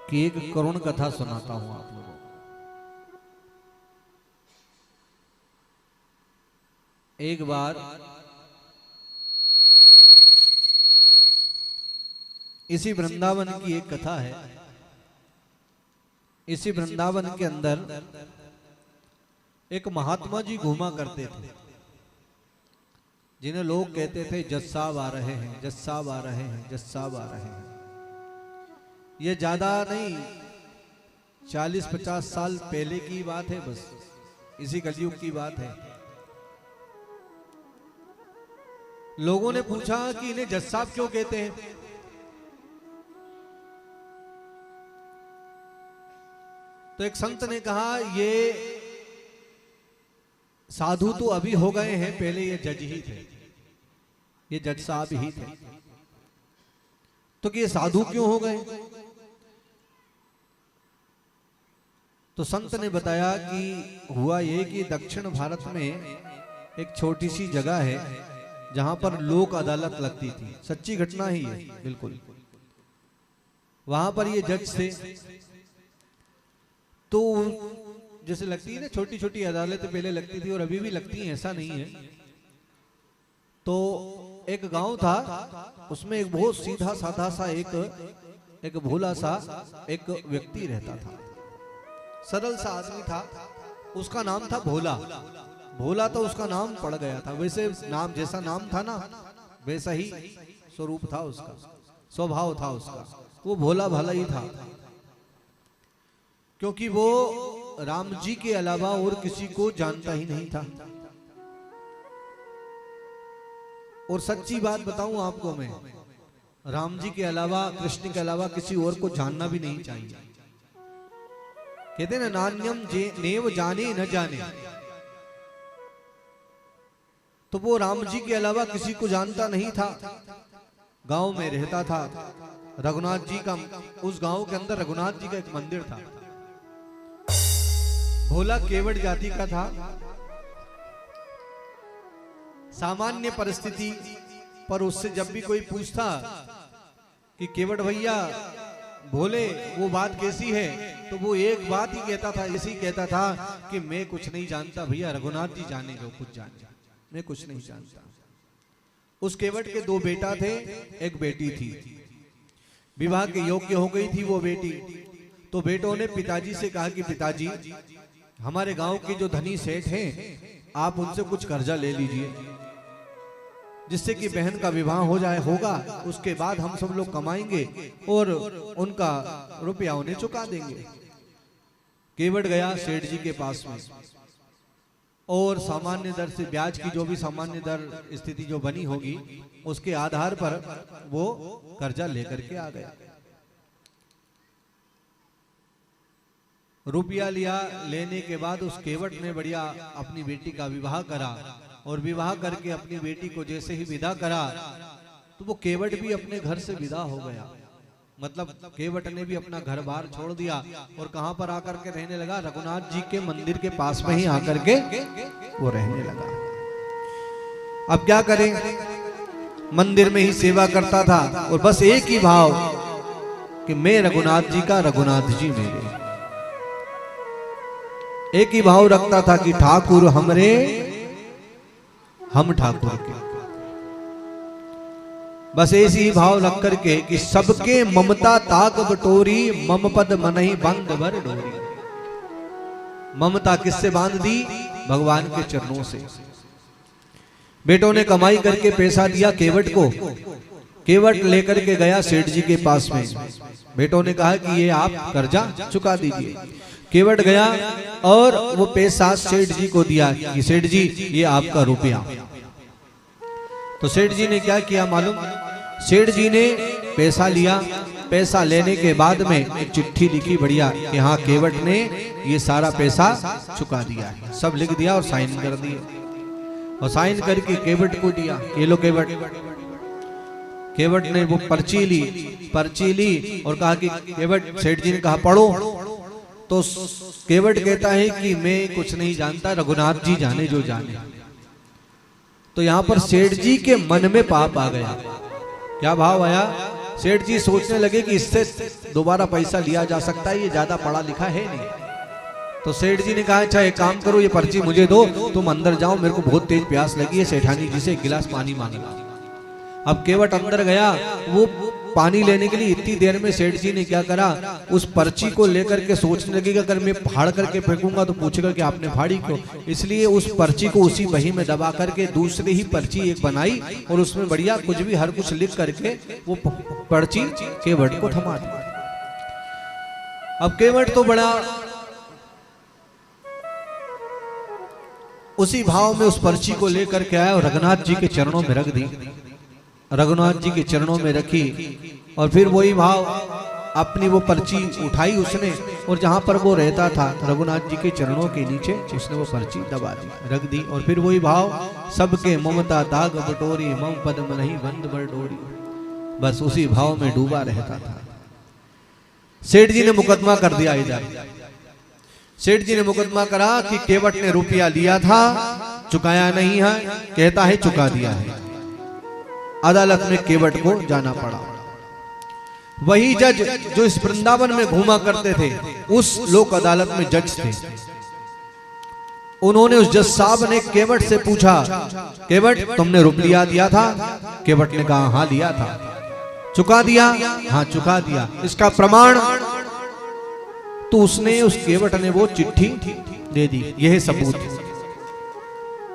कि एक करुण कथा सुनाता हूं आप लोगों को। एक बार इसी वृंदावन की एक कथा है। इसी वृंदावन के अंदर एक महात्मा जी घूमा करते थे, जिन्हें लोग कहते थे जज साहब आ रहे हैं, जज साहब आ रहे हैं, जज साहब आ रहे हैं। ये ज्यादा नहीं, 40-50 साल पहले की बात है, बस इसी कलयुग की बात है। लोगों ने पूछा कि इन्हें जज साहब क्यों कहते हैं? तो एक संत ने कहा ये साधु तो अभी हो गए हैं, पहले ये जज ही थे, ये जज साहब ही थे। तो कि ये साधु क्यों हो गए? तो संत ने बताया कि हुआ ये कि दक्षिण भारत में एक छोटी सी जगह है जहां पर लोक अदालत लगती थी। सच्ची घटना ही है बिल्कुल। वहां पर ये जज थे, तो जैसे लगती है ना छोटी छोटी अदालतें पहले लगती थी और अभी भी लगती हैं, ऐसा नहीं है। तो एक गांव था, उसमें एक बहुत सीधा साधा सा एक भोला सा एक व्यक्ति रहता था, सरल सा आदमी था। उसका नाम था भोला। भोला तो उसका नाम पड़ गया था, वैसे नाम जैसा नाम था ना वैसा ही स्वरूप था उसका, स्वभाव था उसका। वो भोला भाला ही था, क्योंकि वो राम जी के अलावा और किसी को जानता ही नहीं था। और सच्ची बात बताऊं आपको, मैं राम जी के अलावा, कृष्ण के अलावा किसी और को जानना भी नहीं चाहिए। कहते ना नान्यम नेव जाने न जाने। तो वो राम जी के अलावा किसी को जानता नहीं था। गांव में रहता था, रघुनाथ जी का, उस गांव के अंदर रघुनाथ जी का एक मंदिर था। भोला केवट जाति का था। सामान्य परिस्थिति पर उससे जब भी कोई पूछता कि केवट भैया भोले वो बात कैसी है, तो वो एक बात ही कहता था, ऐसे ही कहता था कि मैं कुछ नहीं जानता भैया, रघुनाथ जी जाने जो कुछ जाने, मैं कुछ नहीं जानता। उस केवट के 2 बेटा थे, एक बेटी थी। विवाह के योग्य हो गई थी वो बेटी। तो बेटों ने पिताजी से कहा कि पिताजी हमारे गांव के जो धनी सेठ हैं, आप उनसे कुछ कर्जा ले लीजिए, जिससे कि बहन का विवाह हो जाए होगा, उसके बाद हम सब लोग कमाएंगे और उनका रुपया उन्हें चुका देंगे। केवट गया सेठ जी के पास में और सामान्य दर से, ब्याज की जो भी सामान्य दर स्थिति जो बनी होगी उसके आधार पर वो कर्जा लेकर के आ गया। रुपया लिया, लेने के बाद उस केवट ने बढ़िया अपनी बेटी का विवाह करा, और विवाह करके अपनी बेटी को जैसे ही विदा करा तो वो केवट भी अपने घर से विदा हो गया। मतलब केवट ने भी अपना घर बार छोड़ दिया और कहां पर आकर के रहने लगा? रघुनाथ जी के मंदिर के पास में ही आकर के वो रहने लगा। अब क्या करें, मंदिर में ही सेवा करता था और बस एक ही भाव कि मैं रघुनाथ जी का, रघुनाथ जी मेरे। एक ही भाव रखता था कि ठाकुर हमरे, हम ठाकुर के। बस ऐसी ही भाव रख करके कि सबके ममता ताक बटोरी, मम पद मनहि बंद भर डोरी। ममता किससे बांध दी? भगवान के चरणों से। बेटों ने कमाई करके पैसा दिया केवट को। केवट लेकर के गया सेठ जी के पास में। बेटों ने कहा कि ये आप कर्जा चुका दीजिए। केवट गया और वो पैसा सेठ जी को दिया कि सेठ जी ये आपका रुपया। तो सेठ जी ने क्या किया मालूम? सेठ जी ने पैसा लिया। पैसा लेने के बाद में एक चिट्ठी लिखी बढ़िया कि हाँ केवट ने ये सारा पैसा चुका दिया है। सब लिख दिया और साइन कर दिए, और साइन करके केवट को दिया, ये लो केवट। केवट ने वो पर्ची ली और कहा कि केवट, सेठ जी ने कहा पढ़ो। तो केवट कहता है कि मैं कुछ नहीं जानता, रघुनाथ जी जाने जो जाने। तो यहां पर सेठ जी के मन में पाप आ गया। क्या भाव आया? सेठ जी सोचने लगे कि इससे दोबारा पैसा लिया जा सकता है, ये ज्यादा पढ़ा लिखा है नहीं। तो सेठ जी ने कहा अच्छा एक काम करो, ये पर्ची मुझे दो, तुम अंदर जाओ, मेरे को बहुत तेज प्यास लगी है, सेठानी जी से एक गिलास पानी मांगना। अब केवट अंदर गया, वो पानी लेने के लिए इतनी देर में सेठ जी ने क्या करा, उस पर्ची को लेकर के सोचने लगे कि अगर मैं फाड़ करके फेंकूंगा तो पूछेगा कि आपने फाड़ी क्यों, इसलिए उस पर्ची को उसी बही में दबा करके दूसरी ही पर्ची एक बनाई और उसमें बढ़िया कुछ भी हर कुछ लिख करके वो पर्ची केवट को थमा दी। अब केवट तो बड़ा उसी भाव में उस पर्ची को लेकर के आया और रघुनाथ जी के चरणों में रख दी। रघुनाथ जी के चरणों में रखी और फिर वही भाव अपनी वो पर्ची उठाई उसने और जहां पर वो रहता था रघुनाथ जी के चरणों के नीचे उसने वो पर्ची दबा दी, रख दी। और फिर वही भाव सबके ममता दाग बटोरी मम पद मनहि बंद बर डोरी, बस उसी भाव में डूबा रहता था। सेठ जी ने मुकदमा कर दिया इधर। सेठ जी ने मुकदमा करा कि केवट ने रुपया लिया था, चुकाया नहीं है, कहता है चुका दिया है। अदालत में केवट को जाना पड़ा। वही जज जो इस वृंदावन में घूमा करते थे उस लोक अदालत में जज थे। उन्होंने उस जज साहब ने केवट से पूछा, केवट तुमने रुपया दिया था? केवट ने कहा हाँ दिया था। चुका दिया? हाँ चुका दिया। इसका प्रमाण? तो उसने उस केवट ने वो चिट्ठी दे दी, यह सबूत।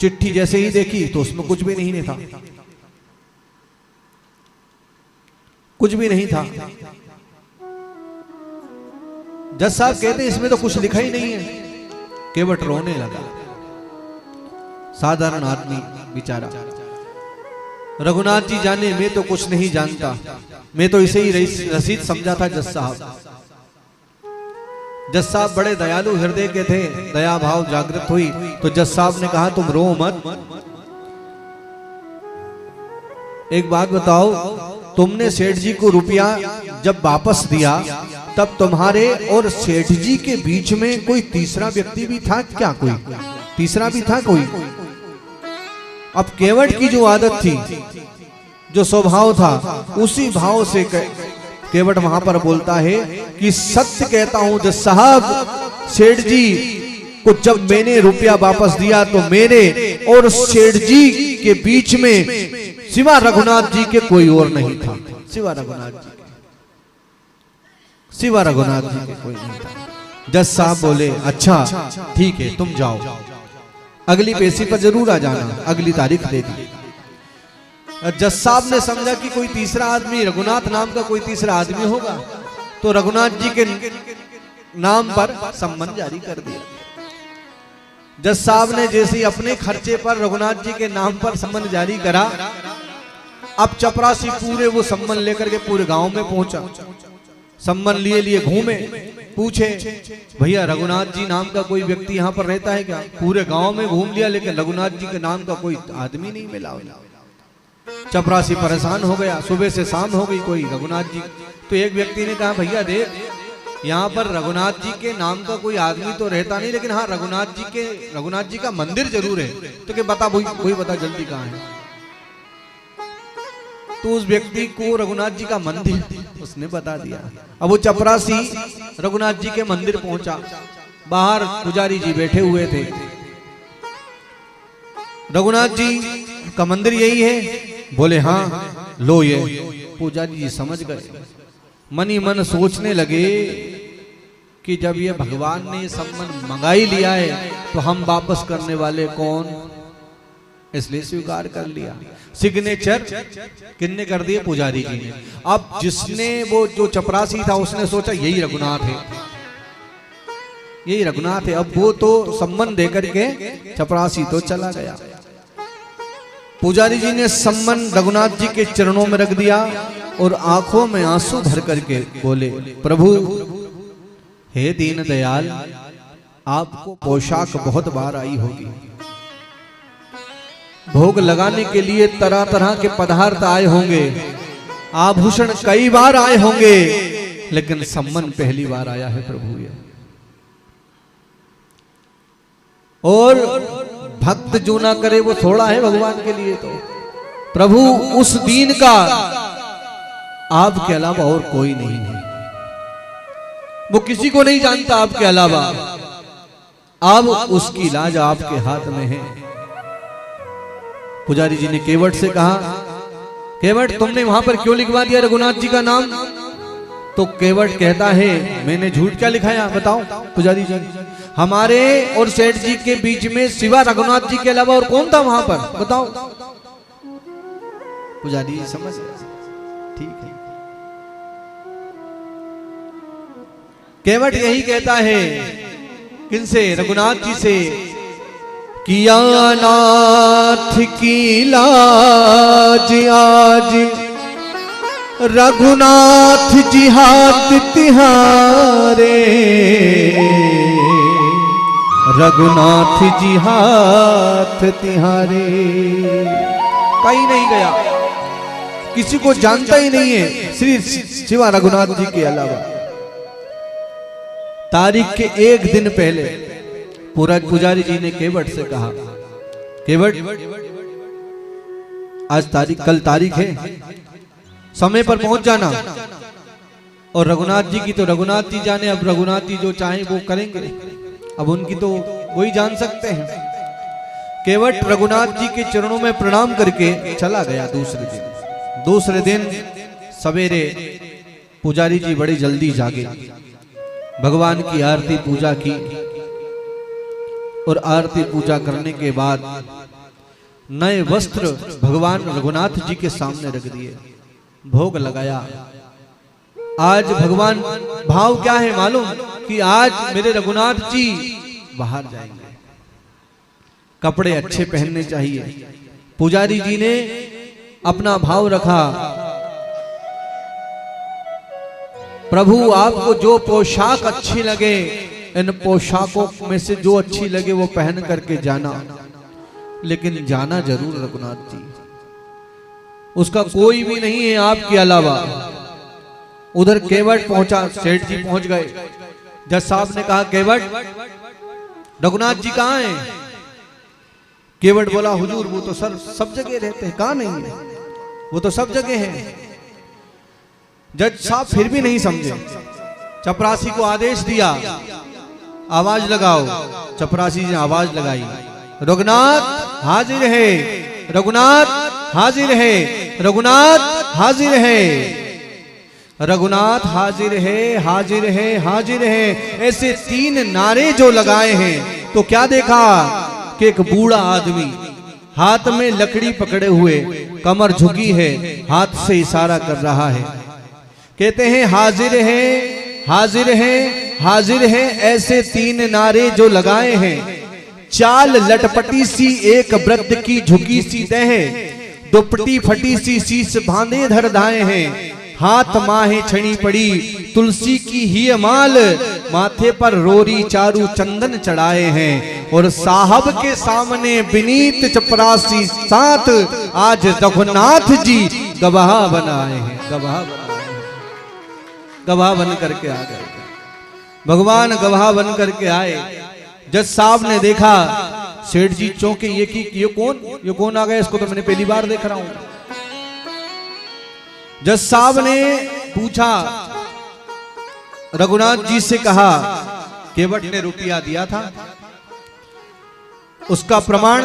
चिट्ठी जैसे ही देखी तो उसमें कुछ भी नहीं था, कुछ भी नहीं था। जज साहब कहते इसमें तो कुछ लिखा ही नहीं है। केवट रोने लगा, साधारण आदमी बेचारा। रघुनाथ जी जाने मैं तो कुछ नहीं जानता, मैं तो इसे ही रसीद समझा था। जज साहब बड़े दयालु हृदय के थे, दया भाव जागृत हुई तो जज साहब ने कहा तुम रो मत। एक बात बताओ, तुमने सेठ जी को रुपया जब वापस दिया तब तुम्हारे और सेठ जी के बीच में कोई तीसरा व्यक्ति भी था क्या? कोई तीसरा भी था कोई? अब केवट की जो आदत थी, जो स्वभाव था, उसी भाव से केवट वहां पर बोलता है कि सत्य कहता हूं जज साहब, सेठ जी को जब मैंने रुपया वापस दिया तो मेरे और सेठ जी के बीच में सिवा रघुनाथ जी के कोई और नहीं था। सिवा रघुनाथ जी के, सिवा रघुनाथ जी के कोई नहीं था। जज साहब बोले अच्छा ठीक है तुम जाओ, अगली पेशी पर जरूर आ जाना, अगली तारीख दे दी। जज साहब ने समझा कि कोई तीसरा आदमी, रघुनाथ नाम का कोई तीसरा आदमी होगा, तो रघुनाथ जी के नाम पर सम्मन जारी कर दिया। जज साहब ने जैसे ही अपने खर्चे पर रघुनाथ जी के नाम पर सम्मन जारी करा, अब चपरासी पूरे वो सम्मन लेकर के पूरे गांव में पहुंचा। सम्मन लिए लिए घूमे, पूछे भैया रघुनाथ जी नाम का कोई व्यक्ति यहाँ पर रहता है क्या? पूरे गांव में घूम लिया लेकिन रघुनाथ जी के नाम का कोई आदमी नहीं मिला। चपरासी परेशान हो गया, सुबह से शाम हो गई, कोई रघुनाथ जी। तो एक व्यक्ति ने कहा भैया देख, यहाँ पर रघुनाथ जी के नाम का कोई आदमी तो रहता नहीं, लेकिन हाँ रघुनाथ जी का मंदिर जरूर है। तो क्या बता, कोई बता जल्दी कहाँ है? तो उस व्यक्ति को रघुनाथ जी का मंदिर उसने बता दिया। अब वो चपरासी रघुनाथ जी के मंदिर पहुंचा, बाहर पुजारी जी बैठे हुए थे। रघुनाथ जी का मंदिर यही है? बोले हाँ लो ये। पुजारी जी समझ गए, मन ही मन सोचने लगे कि जब ये भगवान ने सम्मान मंगा ही लिया है तो हम वापस करने वाले कौन, इसलिए स्वीकार कर लिया। सिग्नेचर किसने कर दिए? पुजारी जी ने। अब जिसने वो जो चपरासी था उसने सोचा यही रघुनाथ है, यही रघुनाथ है। अब वो तो सम्मान देकर के चपरासी तो चला गया। पुजारी जी ने सम्मान रघुनाथ जी के चरणों में रख दिया और आंखों में आंसू भर करके बोले प्रभु हे दीन दयाल, आपको पोशाक बहुत बार आई होगी, भोग लगाने के लिए तरह तरह के पदार्थ आए होंगे, आभूषण कई बार आए होंगे, लेकिन सम्मान पहली बार आया है प्रभु ये। और भक्त जो ना करे वो थोड़ा है भगवान के लिए। तो प्रभु उस दीन का आपके अलावा और कोई नहीं है, वो किसी को नहीं जानता आपके अलावा। अब उसकी लाज आपके हाथ में है। पुजारी जी ने केवट से कहा, केवट तुमने वहां पर क्यों लिखवा दिया रघुनाथ जी का नाम? तो केवट कहता है, मैंने झूठ क्या लिखाया बताओ पुजारी जी? हमारे और सेठ जी के बीच में सिवा रघुनाथ जी के अलावा और कौन था वहां पर, बताओ। पुजारी जी समझ ठीक है। केवट यही कहता है, किनसे? रघुनाथ जी से, किया नाथ की लाज आज रघुनाथ जी हाथ तिहारे, रघुनाथ जी हाथ तिहारे। कहीं नहीं गया, किसी को जानता ही नहीं है सिवा रघुनाथ जी के अलावा। तारीख के एक दिन पहले पुजारी जी ने केवट से कहा, केवट आज तारीख, कल तारीख है, समय पर पहुंच जाना। और रघुनाथ जी की तो रघुनाथ जी जाने, अब रघुनाथ जी जो चाहें वो करेंगे, अब उनकी तो वही जान सकते हैं। केवट रघुनाथ जी के चरणों में प्रणाम करके चला गया। दूसरे दिन सवेरे पुजारी जी बड़ी जल्दी जागे, भगवान की आरती पूजा की, और आरती पूजा करने के बाद नए वस्त्र भगवान रघुनाथ जी के सामने रख दिए, भोग लगाया। आज भगवान भाव क्या है मालूम? कि आज मेरे रघुनाथ जी बाहर जाएंगे, कपड़े अच्छे पहनने चाहिए। पुजारी जी ने अपना भाव रखा, प्रभु आपको जो पोशाक अच्छी लगे, इन पोशाकों में से जो अच्छी लगे वो पहन करके जाना, लेकिन जाना जरूर रघुनाथ जी, उसका कोई भी नहीं है आपके अलावा। उधर केवट पहुंचा, सेठ जी पहुंच गए। जज साहब ने कहा, केवट रघुनाथ जी कहाँ हैं? केवट बोला, हुजूर वो तो सब जगह रहते हैं। कहाँ नहीं है? वो तो सब जगह है। जज साहब फिर भी नहीं समझे, चपरासी को आदेश दिया, आवाज लगाओ। चपरासी ने आवाज लगाई, रघुनाथ हाजिर है, रघुनाथ हाजिर है, रघुनाथ हाजिर है, रघुनाथ हाजिर है, हाजिर है, हाजिर है। ऐसे 3 नारे जो लगाए हैं तो क्या देखा कि एक बूढ़ा आदमी हाथ में लकड़ी पकड़े हुए, कमर झुकी है, हाथ से इशारा कर रहा है। कहते हैं हाजिर है, हाजिर है, हाजिर है। ऐसे 3 नारे जो लगाए हैं, चाल लटपटी सी एक वृद्ध की झुकी सी देह, दुपट्टी फटी सी शीश बांधे धर धाए हैं, हाथ माहे छड़ी पड़ी तुलसी की ही माल, माथे पर रोरी चारू चंदन चढ़ाए हैं, और साहब के सामने विनीत चपरासी साथ आज रघुनाथ जी गवाह बनाए हैं, गवाह बन करके आ गए। भगवान गवाह बन करके आए। जज साहब ने देखा, सेठ जी चौंके, ये कौन आ गया? इसको तो मैंने पहली बार देख रहा हूं। जज साहब ने पूछा, रघुनाथ जी से कहा, केवट ने रुपया दिया था, उसका प्रमाण?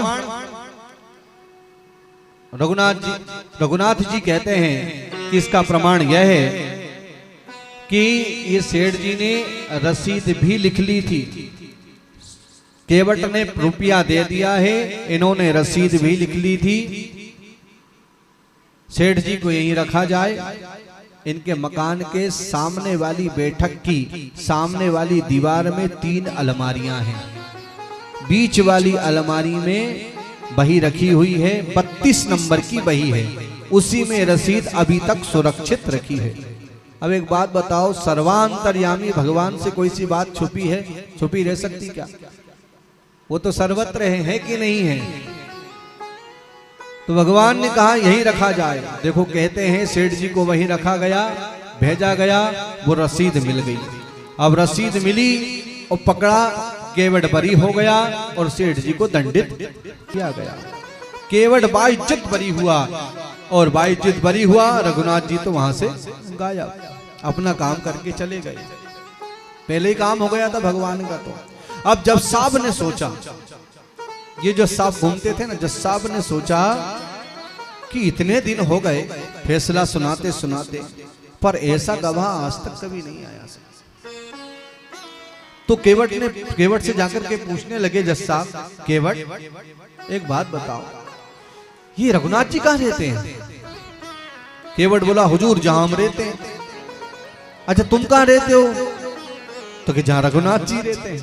रघुनाथ जी कहते हैं कि इसका प्रमाण यह है कि ये सेठ जी ने रसीद भी लिख ली थी। केवट ने रुपया दे दिया है, इन्होंने रसीद भी लिख ली थी। सेठ जी को यहीं रखा जाए। इनके मकान के सामने वाली बैठक की सामने वाली दीवार में 3 अलमारियां हैं। बीच वाली अलमारी में बही रखी हुई है, 32 नंबर की बही है, उसी में रसीद अभी तक सुरक्षित रखी है। अब एक बात बताओ, सर्वांतर्यामी भगवान से कोई सी बात छुपी है? छुपी रह सकती क्या? वो तो सर्वत्र है कि नहीं है? तो भगवान ने कहा यहीं रखा जाए। देखो कहते हैं सेठ जी को वहीं रखा गया, भेजा गया, वो रसीद मिल गई। अब रसीद मिली और पकड़ा, केवट बरी हो गया और सेठ जी को दंडित किया गया। केवट बाइज्जत बरी हुआ, और बाइज्जत बरी हुआ। रघुनाथ जी तो वहां से गायब, अपना काम करके चले गए। पहले ही काम हो गया था भगवान का। तो अब जब साहब ने सोचा, ये जो साहब घूमते थे ना, जब साहब ने सोचा कि इतने दिन हो गए फैसला सुनाते सुनाते, पर ऐसा गवाह आज तक कभी नहीं आया। तो केवट से जाकर के पूछने लगे, जज साहब केवट एक बात बताओ, ये रघुनाथ जी कहाँ रहते हैं? केवट बोला, हुजूर जहां हम रहते हैं। अच्छा तुम कहाँ रहते हो? तो कि जहां रघुनाथ जी रहते हैं।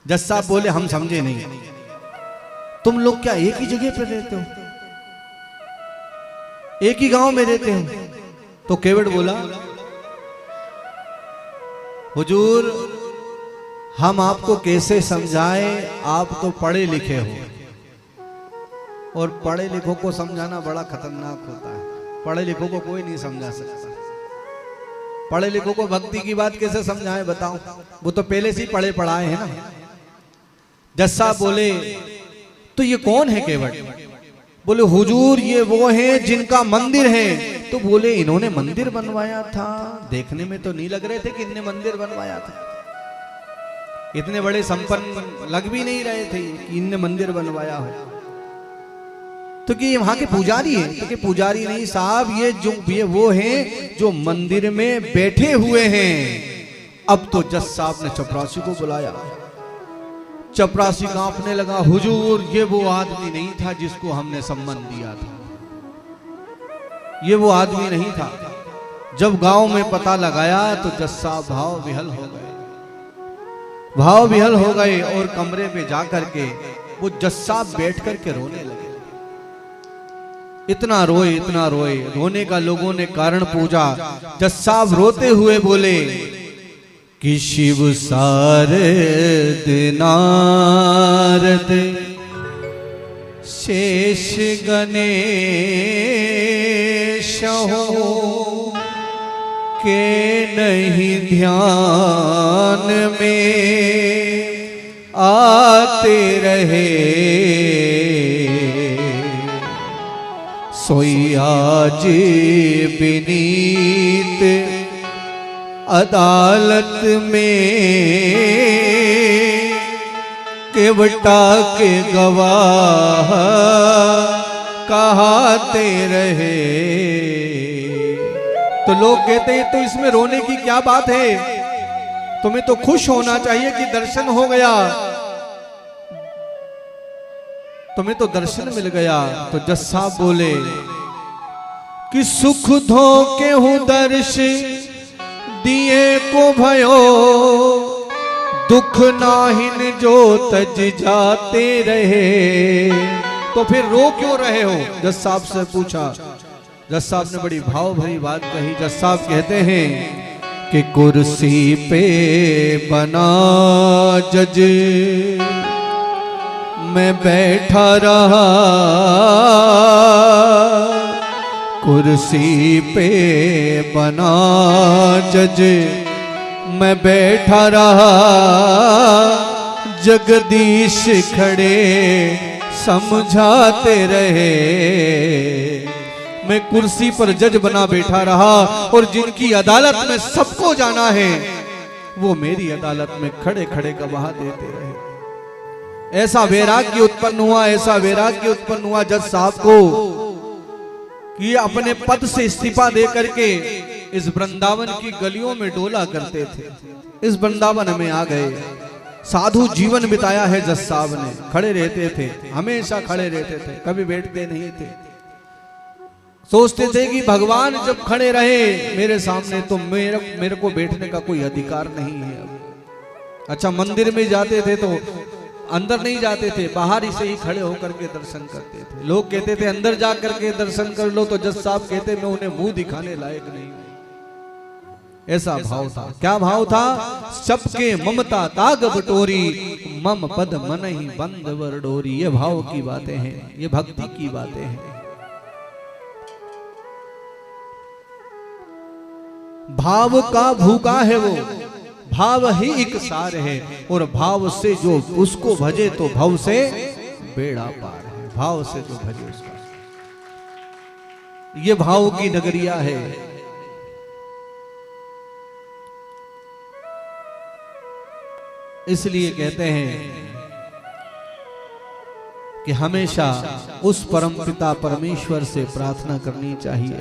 जज साहब बोले, हम समझे नहीं, तुम लोग क्या एक ही जगह पर रहते हो? एक ही गांव में रहते हो? तो केवट बोला, हुजूर हम आपको कैसे समझाएं, आप तो पढ़े लिखे हो, और पढ़े लिखों को समझाना बड़ा खतरनाक होता है। पढ़े लिखों को कोई नहीं समझा सकता। पढ़े लिखों को भक्ति की बात कैसे समझाएं बताओ? वो तो पहले से ही पढ़े पढ़ाए हैं ना। जज साहब बोले, तो ये कौन है केवट? बोले, हुजूर ये वो हैं जिनका मंदिर है। तो बोले, इन्होंने मंदिर बनवाया था? देखने में तो नहीं लग रहे थे कि इन्होंने मंदिर बनवाया था। इतने बड़े संपन्न लग भी नहीं रहे थे कि इनने मंदिर बनवाया हो। तो कि वहां के पुजारी हैं? तो कि पुजारी नहीं साहब, ये वो हैं जो मंदिर में बैठे हुए हैं। अब तो जज साहब ने चपरासी को बुलाया। चपरासी कांपने लगा, हुजूर ये वो आदमी नहीं था जिसको हमने सम्मान दिया था, ये वो आदमी नहीं था। जब गांव में पता लगाया तो जज साहब भाव विहल हो गए, भाव विहल हो गए, और कमरे में जाकर के वो जज साहब बैठ करके रोने लगे। इतना रोए, इतना रोए, रोने का लोगों ने कारण पूछा। जज साहब रोते हुए बोले कि शिव सारद नारद शेष गणेश हो के नहीं ध्यान में आते रहे, सोई आज विनीत अदालत में केवटा के गवाह कहाते रहे। तो लोग कहते हैं तो इसमें रोने की क्या बात है? तुम्हें तो खुश होना चाहिए कि दर्शन हो गया, तुम्हें तो दर्शन मिल गया। तो जज साहब बोले कि सुख धोके हूं दर्श दिए को भयो, दुख नाहिन जो तज जाते रहे। तो फिर रो क्यों रहे हो? जज साहब से पूछा। जज साहब ने बड़ी भाव भरी बात कही। जज साहब कहते हैं कि कुर्सी पे बना जज मैं बैठा रहा, कुर्सी पे बना जज मैं बैठा रहा, जगदीश खड़े समझाते रहे। मैं कुर्सी पर जज बना बैठा रहा, और जिनकी अदालत में सबको जाना है वो मेरी अदालत में खड़े खड़े गवाह देते रहे। ऐसा वैराग्य उत्पन्न हुआ, ऐसा वैराग्य उत्पन्न हुआ जज साहब को कि अपने पद से इस्तीफा दे करके इस वृंदावन की गलियों में डोला करते थे। इस वृंदावन में आ गए, साधु जीवन बिताया है जज साहब ने। खड़े रहते थे, हमेशा खड़े रहते थे, कभी बैठते नहीं थे। सोचते थे कि भगवान जब खड़े रहे मेरे सामने तो मेरे को बैठने का कोई अधिकार नहीं है। अच्छा, मंदिर में जाते थे तो अंदर नहीं जाते थे, बाहर ही से ही खड़े होकर के दर्शन करते थे। लोग कहते थे अंदर जा करके दर्शन कर लो, तो जज साहब कहते मैं उन्हें मुंह दिखाने लायक नहीं हूं। ऐसा भाव था। क्या भाव था? सबके ममता ताग बटोरी, मम पद मन ही बंद वर डोरी। ये भाव की बातें हैं, ये भक्ति की बातें हैं। भाव का भूखा है वो, भाव ही एक सार है, और भाव से जो उसको भजे तो भव से बेड़ा पार है। भाव से जो भजे उसका। ये भाव की नगरिया है। इसलिए कहते हैं कि हमेशा उस परम पिता परमेश्वर से प्रार्थना करनी चाहिए